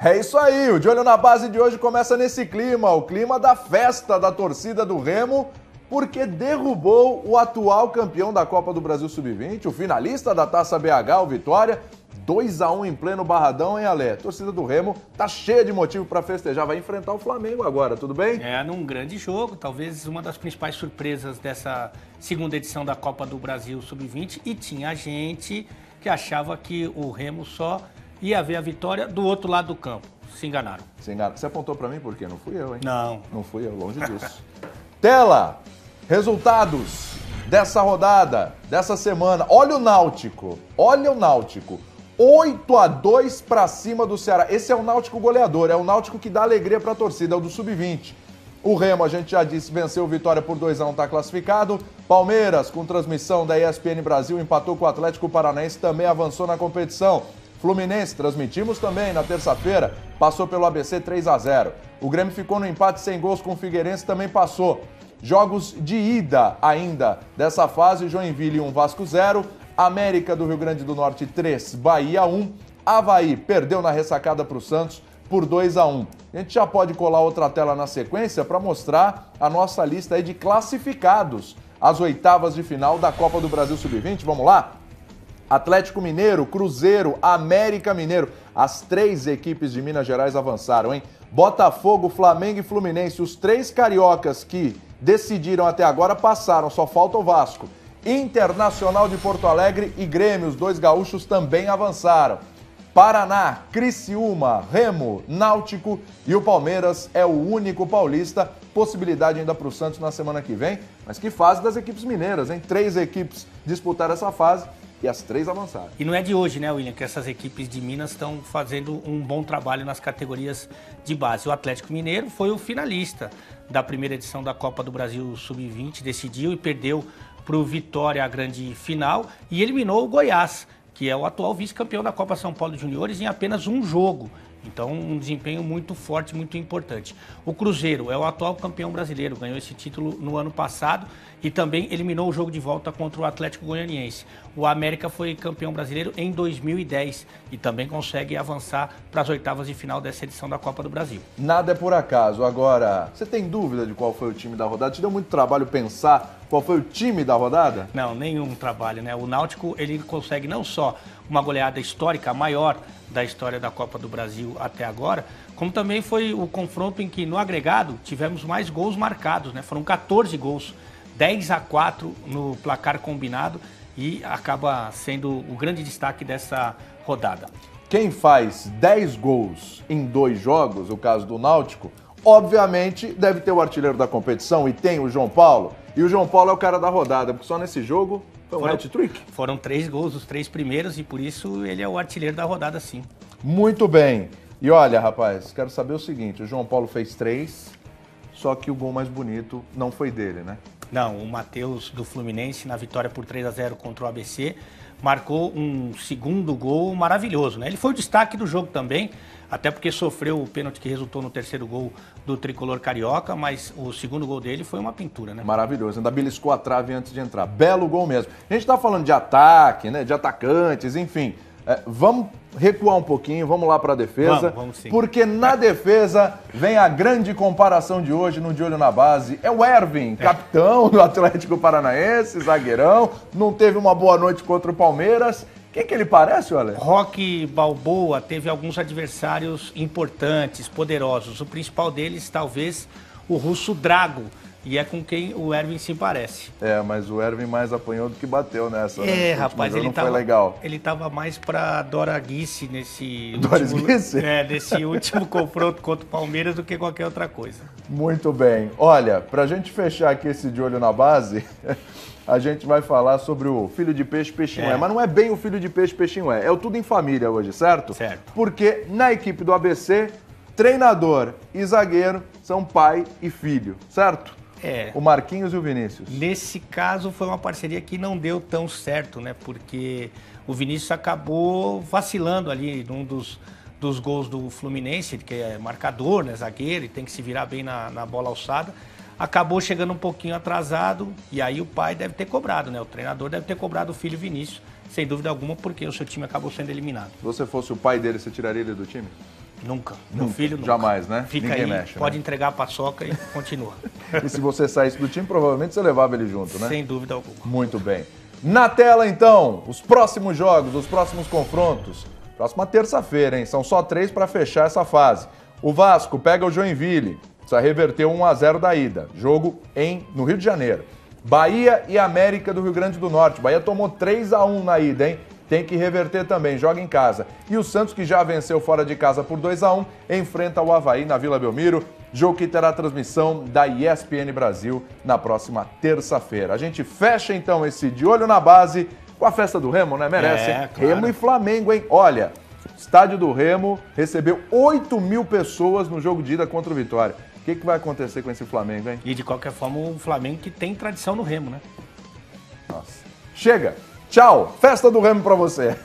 É isso aí, o De Olho na Base de hoje começa nesse clima, o clima da festa da torcida do Remo, porque derrubou o atual campeão da Copa do Brasil Sub-20, o finalista da Taça BH, o Vitória, 2-1 em pleno Barradão, hein, Ale? A torcida do Remo tá cheia de motivo para festejar, vai enfrentar o Flamengo agora, tudo bem? Num grande jogo, talvez uma das principais surpresas dessa segunda edição da Copa do Brasil Sub-20, e tinha gente que achava que o Remo só ia ver a vitória do outro lado do campo. Se enganaram. Se enganaram. Você apontou para mim por quê? Não fui eu, hein? Não. Não fui eu, longe disso. Tela, resultados dessa rodada, dessa semana. Olha o Náutico, 8-2 para cima do Ceará. Esse é o Náutico goleador, é o Náutico que dá alegria para a torcida, é o do Sub-20. O Remo, a gente já disse, venceu o Vitória por 2-1, está classificado. Palmeiras, com transmissão da ESPN Brasil, empatou com o Atlético Paranaense, também avançou na competição. Fluminense, transmitimos também na terça-feira, passou pelo ABC 3-0. O Grêmio ficou no empate sem gols com o Figueirense, também passou. Jogos de ida ainda dessa fase, Joinville 1, Vasco 0, América do Rio Grande do Norte 3, Bahia 1, Avaí perdeu na ressacada para o Santos por 2-1. A gente já pode colar outra tela na sequência para mostrar a nossa lista aí de classificados às oitavas de final da Copa do Brasil Sub-20. Vamos lá? Atlético Mineiro, Cruzeiro, América Mineiro. As três equipes de Minas Gerais avançaram, hein? Botafogo, Flamengo e Fluminense. Os três cariocas que decidiram até agora passaram, só falta o Vasco. Internacional de Porto Alegre e Grêmio, os dois gaúchos também avançaram. Paraná, Criciúma, Remo, Náutico e o Palmeiras é o único paulista. Possibilidade ainda para o Santos na semana que vem. Mas que fase das equipes mineiras, hein? 3 equipes disputaram essa fase e as 3 avançaram. E não é de hoje, né, William, que essas equipes de Minas estão fazendo um bom trabalho nas categorias de base. O Atlético Mineiro foi o finalista da primeira edição da Copa do Brasil Sub-20, decidiu e perdeu para o Vitória a grande final e eliminou o Goiás, que é o atual vice-campeão da Copa São Paulo Juniores, em apenas um jogo. Então, um desempenho muito forte, muito importante. O Cruzeiro é o atual campeão brasileiro, ganhou esse título no ano passado e também eliminou o jogo de volta contra o Atlético Goianiense. O América foi campeão brasileiro em 2010 e também consegue avançar para as oitavas de final dessa edição da Copa do Brasil. Nada é por acaso. Agora, você tem dúvida de qual foi o time da rodada? Te deu muito trabalho pensar qual foi o time da rodada? Não, nenhum trabalho, né? O Náutico, ele consegue não só uma goleada histórica, a maior da história da Copa do Brasil até agora, como também foi o confronto em que, no agregado, tivemos mais gols marcados, né? Foram 14 gols, 10-4 no placar combinado e acaba sendo o grande destaque dessa rodada. Quem faz 10 gols em 2 jogos, o caso do Náutico, obviamente deve ter o artilheiro da competição e tem o João Paulo. E o João Paulo é o cara da rodada, porque só nesse jogo foi um hat-trick. Foram 3 gols, os 3 primeiros, e por isso ele é o artilheiro da rodada, sim. Muito bem. E olha, rapaz, quero saber o seguinte, o João Paulo fez 3, só que o gol mais bonito não foi dele, né? Não, o Matheus do Fluminense, na vitória por 3-0 contra o ABC, marcou um segundo gol maravilhoso, né? Ele foi o destaque do jogo também, até porque sofreu o pênalti que resultou no terceiro gol do tricolor carioca, mas o segundo gol dele foi uma pintura, né? Maravilhoso, ainda beliscou a trave antes de entrar. Belo gol mesmo. A gente tá falando de ataque, né? De atacantes, enfim. Vamos recuar um pouquinho, vamos lá para a defesa, vamos sim. Porque na defesa vem a grande comparação de hoje no De Olho na Base. É o Ervin, capitão do Atlético Paranaense, zagueirão, não teve uma boa noite contra o Palmeiras. Quem que ele parece, olha? Roque Balboa teve alguns adversários importantes, poderosos. O principal deles, talvez, o russo Drago. E é com quem o Ervin se parece. Mas o Ervin mais apanhou do que bateu nessa. Rapaz, ele foi legal. Ele tava mais pra Dora Guice nesse nesse último confronto contra o Palmeiras do que qualquer outra coisa. Muito bem. Olha, pra gente fechar aqui esse De Olho na Base, a gente vai falar sobre o filho de peixe, peixinho é. Mas não é bem o filho de peixe, peixinho é. É o tudo em família hoje, certo? Certo. Porque na equipe do ABC, treinador e zagueiro são pai e filho, certo? O Marquinhos e o Vinícius. Nesse caso foi uma parceria que não deu tão certo, né? Porque o Vinícius acabou vacilando ali num dos gols do Fluminense, que é marcador, né? Zagueiro, e tem que se virar bem na bola alçada. Acabou chegando um pouquinho atrasado e aí o pai deve ter cobrado, né? O treinador deve ter cobrado o filho Vinícius, sem dúvida alguma, porque o seu time acabou sendo eliminado. Se você fosse o pai dele, você tiraria ele do time? Nunca. Meu filho nunca. Jamais, né? Fica Ninguém aí, mexe, pode né? entregar a paçoca e continua. E se você saísse do time, provavelmente você levava ele junto, né? Sem dúvida alguma. Muito bem. Na tela, então, os próximos jogos, os próximos confrontos. Próxima terça-feira, hein? São só 3 para fechar essa fase. O Vasco pega o Joinville. Precisa reverter 1-0 da ida. Jogo no Rio de Janeiro. Bahia e América do Rio Grande do Norte. Bahia tomou 3-1 na ida, hein? Tem que reverter também, joga em casa. E o Santos, que já venceu fora de casa por 2-1, enfrenta o Avaí na Vila Belmiro. Jogo que terá transmissão da ESPN Brasil na próxima terça-feira. A gente fecha então esse De Olho na Base com a festa do Remo, né? Merece. Claro. Remo e Flamengo, hein? Olha, estádio do Remo recebeu 8.000 pessoas no jogo de ida contra o Vitória. O que vai acontecer com esse Flamengo, hein? E de qualquer forma, o Flamengo que tem tradição no Remo, né? Nossa. Chega! Tchau! Festa do Remo pra você!